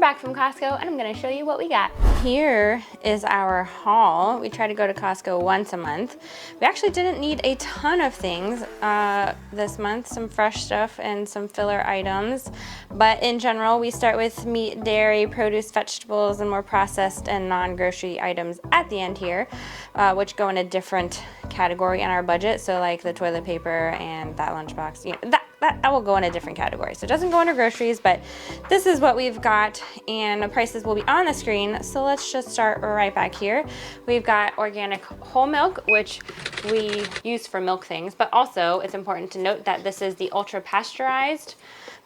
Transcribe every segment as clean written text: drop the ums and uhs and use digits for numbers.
back from Costco and I'm gonna show you what we got. Here is our haul. We try to go to Costco once a month. We actually didn't need a ton of things this month, some fresh stuff and some filler items. But in general, we start with meat, dairy, produce, vegetables, and more processed and non-grocery items at the end here, which go in a different category in our budget. So like the toilet paper and that lunchbox, you know, that will go in a different category. So it doesn't go under groceries, but this is what we've got and the prices will be on the screen. So let's just start right back here. We've got organic whole milk, which we use for milk things, but also it's important to note that this is the ultra pasteurized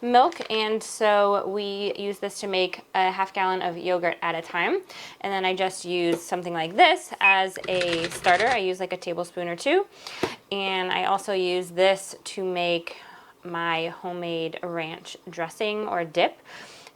milk, and so we use this to make a half gallon of yogurt at a time. And then I just use something like this as a starter. I use like a tablespoon or two, and I also use this to make my homemade ranch dressing or dip,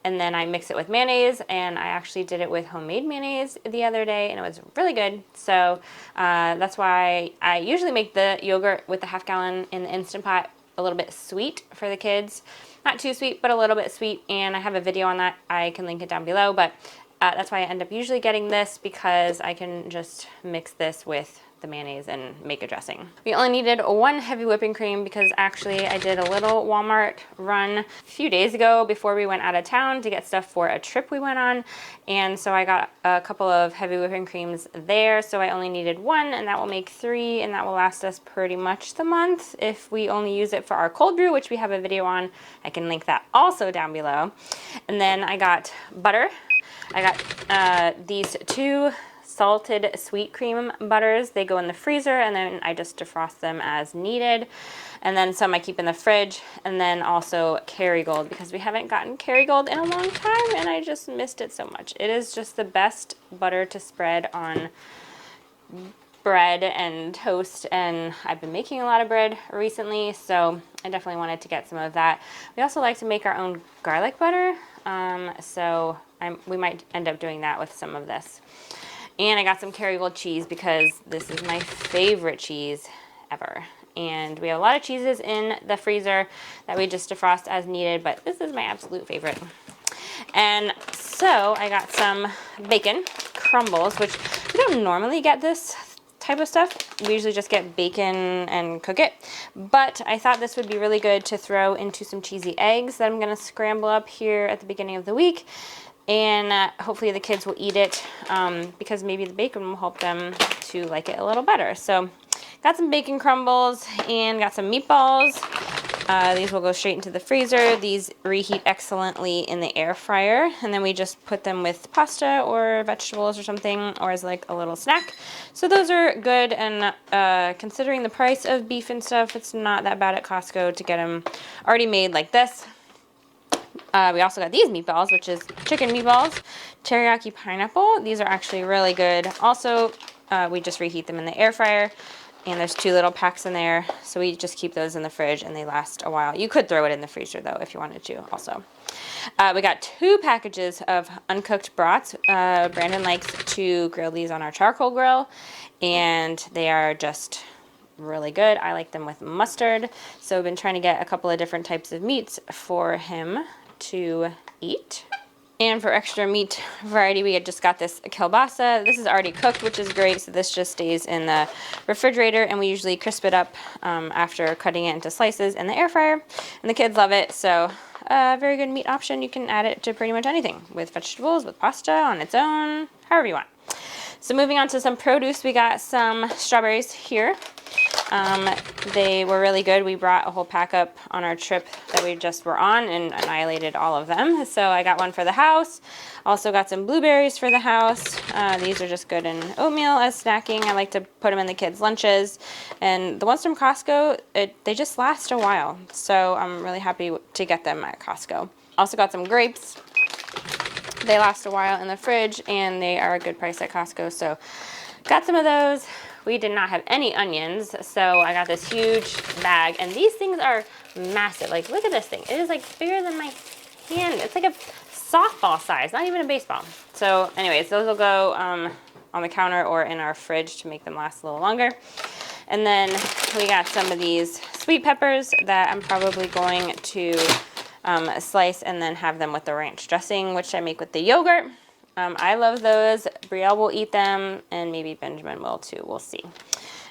and then I mix it with mayonnaise, and I actually did it with homemade mayonnaise the other day and it was really good. So that's why I usually make the yogurt with the half gallon in the Instant Pot a little bit sweet for the kids. Not too sweet, but a little bit sweet, and I have a video on that. I can link it down below, but that's why I end up usually getting this, because I can just mix this with the mayonnaise and make a dressing. We only needed one heavy whipping cream because actually I did a little Walmart run a few days ago before we went out of town to get stuff for a trip we went on, and so I got a couple of heavy whipping creams there, so I only needed one, and that will make 3, and that will last us pretty much the month if we only use it for our cold brew, which we have a video on. I can link that also down below. And then I got butter. I got these 2 salted sweet cream butters. They go in the freezer, and then I just defrost them as needed. And then some I keep in the fridge, and then also Kerrygold, because we haven't gotten Kerrygold in a long time and I just missed it so much. It is just the best butter to spread on bread and toast, and I've been making a lot of bread recently, so I definitely wanted to get some of that. We also like to make our own garlic butter, so we might end up doing that with some of this. And I got some Kerrygold cheese because this is my favorite cheese ever. And we have a lot of cheeses in the freezer that we just defrost as needed, but this is my absolute favorite. And so I got some bacon crumbles, which we don't normally get this type of stuff. We usually just get bacon and cook it. But I thought this would be really good to throw into some cheesy eggs that I'm going to scramble up here at the beginning of the week. And hopefully the kids will eat it because maybe the bacon will help them to like it a little better. So got some bacon crumbles and got some meatballs. These will go straight into the freezer. These reheat excellently in the air fryer, and then we just put them with pasta or vegetables or something, or as like a little snack. So those are good, and considering the price of beef and stuff, it's not that bad at Costco to get them already made like this. We also got these meatballs, which is chicken meatballs, teriyaki pineapple. These are actually really good. Also, we just reheat them in the air fryer, and there's 2 little packs in there, so we just keep those in the fridge and they last a while. You could throw it in the freezer though if you wanted to also. We got 2 packages of uncooked brats. Brandon likes to grill these on our charcoal grill, and they are just really good. I like them with mustard, so I've been trying to get a couple of different types of meats for him to eat. And for extra meat variety, we had just got this kielbasa. This is already cooked, which is great, so this just stays in the refrigerator, and we usually crisp it up after cutting it into slices in the air fryer, and the kids love it. So a very good meat option. You can add it to pretty much anything, with vegetables, with pasta, on its own, however you want. So moving on to some produce, we got some strawberries here. They were really good. We brought a whole pack up on our trip that we just were on and annihilated all of them. So I got one for the house. Also got some blueberries for the house. These are just good in oatmeal as snacking. I like to put them in the kids' lunches. And the ones from Costco, they just last a while. So I'm really happy to get them at Costco. Also got some grapes. They last a while in the fridge, and they are a good price at Costco. So got some of those. We did not have any onions, so I got this huge bag, and these things are massive. Like, look at this thing. It is like bigger than my hand. It's like a softball size, not even a baseball. So anyways, those will go on the counter or in our fridge to make them last a little longer. And then we got some of these sweet peppers that I'm probably going to slice and then have them with the ranch dressing, which I make with the yogurt. I love those. Brielle will eat them, and maybe Benjamin will too. We'll see.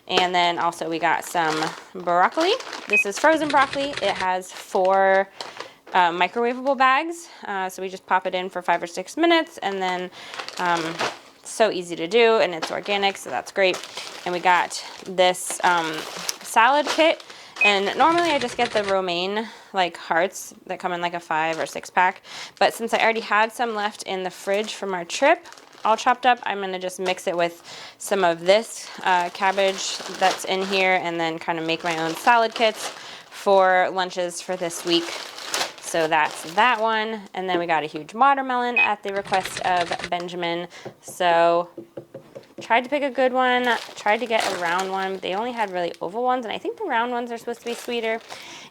And then also we got some broccoli. This is frozen broccoli. It has 4 microwavable bags. So we just pop it in for 5 or 6 minutes, and then so easy to do, and it's organic, so that's great. And we got this salad kit. And normally I just get the romaine like hearts that come in like a 5 or 6 pack. But since I already had some left in the fridge from our trip, all chopped up, I'm gonna just mix it with some of this cabbage that's in here, and then kind of make my own salad kits for lunches for this week. So that's that one. And then we got a huge watermelon at the request of Benjamin. So tried to pick a good one, tried to get a round one. They only had really oval ones, and I think the round ones are supposed to be sweeter.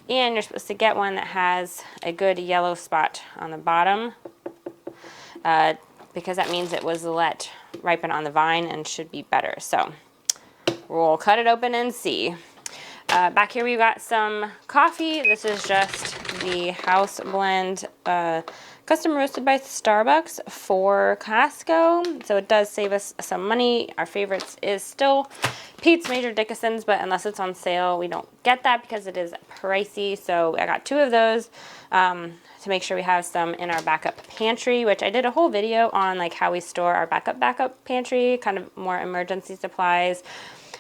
And you're supposed to get one that has a good yellow spot on the bottom, because that means it was let ripen on the vine and should be better. So we'll cut it open and see. Back here we got some coffee. This is just the house blend, custom roasted by Starbucks for Costco. So it does save us some money. Our favorites is still Pete's Major Dickinson's, but unless it's on sale, we don't get that because it is pricey. So I got 2 of those to make sure we have some in our backup pantry, which I did a whole video on, like how we store our backup pantry, kind of more emergency supplies,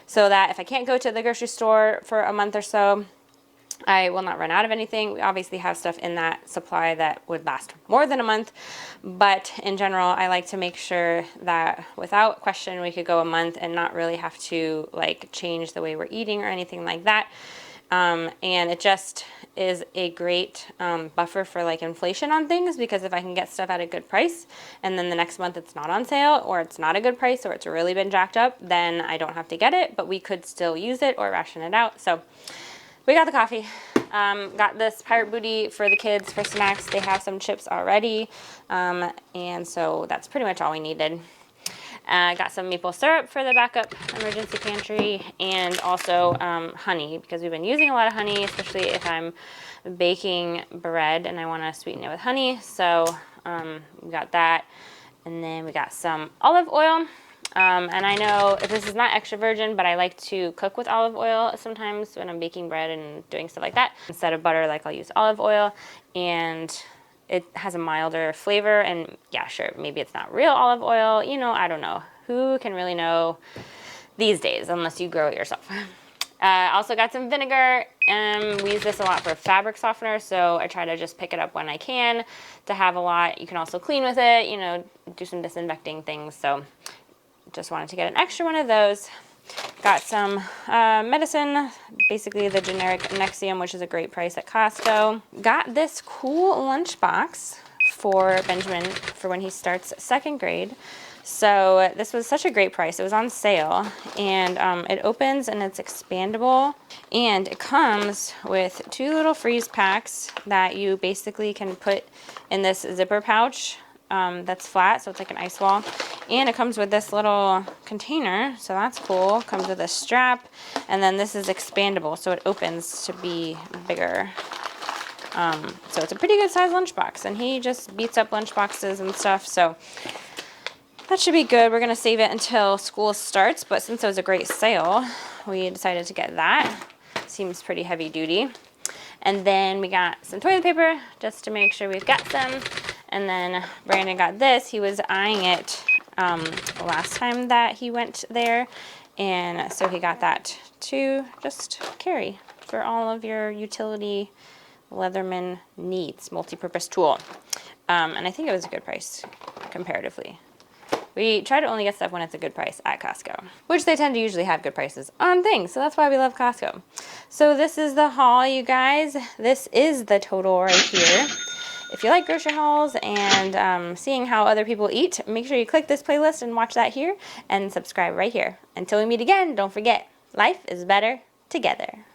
so that if I can't go to the grocery store for a month or so, I will not run out of anything. We obviously have stuff in that supply that would last more than a month, but in general, I like to make sure that without question we could go a month and not really have to like change the way we're eating or anything like that. And it just is a great buffer for like inflation on things, because if I can get stuff at a good price and then the next month it's not on sale, or it's not a good price, or it's really been jacked up, then I don't have to get it, but we could still use it or ration it out. So we got the coffee. Got this Pirate Booty for the kids for snacks. They have some chips already, and so that's pretty much all we needed. Got some maple syrup for the backup emergency pantry, and also honey, because we've been using a lot of honey, especially if I'm baking bread and I want to sweeten it with honey. So we got that, and then we got some olive oil. And I know this is not extra virgin, but I like to cook with olive oil sometimes when I'm baking bread and doing stuff like that. Instead of butter, like I'll use olive oil, and it has a milder flavor. And yeah, sure, maybe it's not real olive oil, you know, I don't know. Who can really know these days unless you grow it yourself? Also got some vinegar. We use this a lot for fabric softener, so I try to just pick it up when I can to have a lot. You can also clean with it, you know, do some disinfecting things. So just wanted to get an extra one of those. Got some medicine, basically the generic Nexium, which is a great price at Costco. Got this cool lunchbox for Benjamin for when he starts 2nd grade. So this was such a great price. It was on sale, and it opens and it's expandable, and it comes with 2 little freeze packs that you basically can put in this zipper pouch that's flat, so it's like an ice wall. And it comes with this little container, so that's cool. Comes with a strap, and then this is expandable, so it opens to be bigger. So it's a pretty good size lunchbox, and he just beats up lunchboxes and stuff, so that should be good. We're gonna save it until school starts, but since it was a great sale, we decided to get that. Seems pretty heavy duty. And then we got some toilet paper just to make sure we've got some. And then Brandon got this. He was eyeing it last time that he went there, and so he got that to just carry for all of your utility Leatherman needs. Multi-purpose tool. And I think it was a good price comparatively. We try to only get stuff when it's a good price at Costco, which they tend to usually have good prices on things, so that's why we love Costco. So this is the haul, you guys. This is the total right here. If you like grocery hauls and seeing how other people eat, make sure you click this playlist and watch that here, and subscribe right here. Until we meet again, don't forget, life is better together.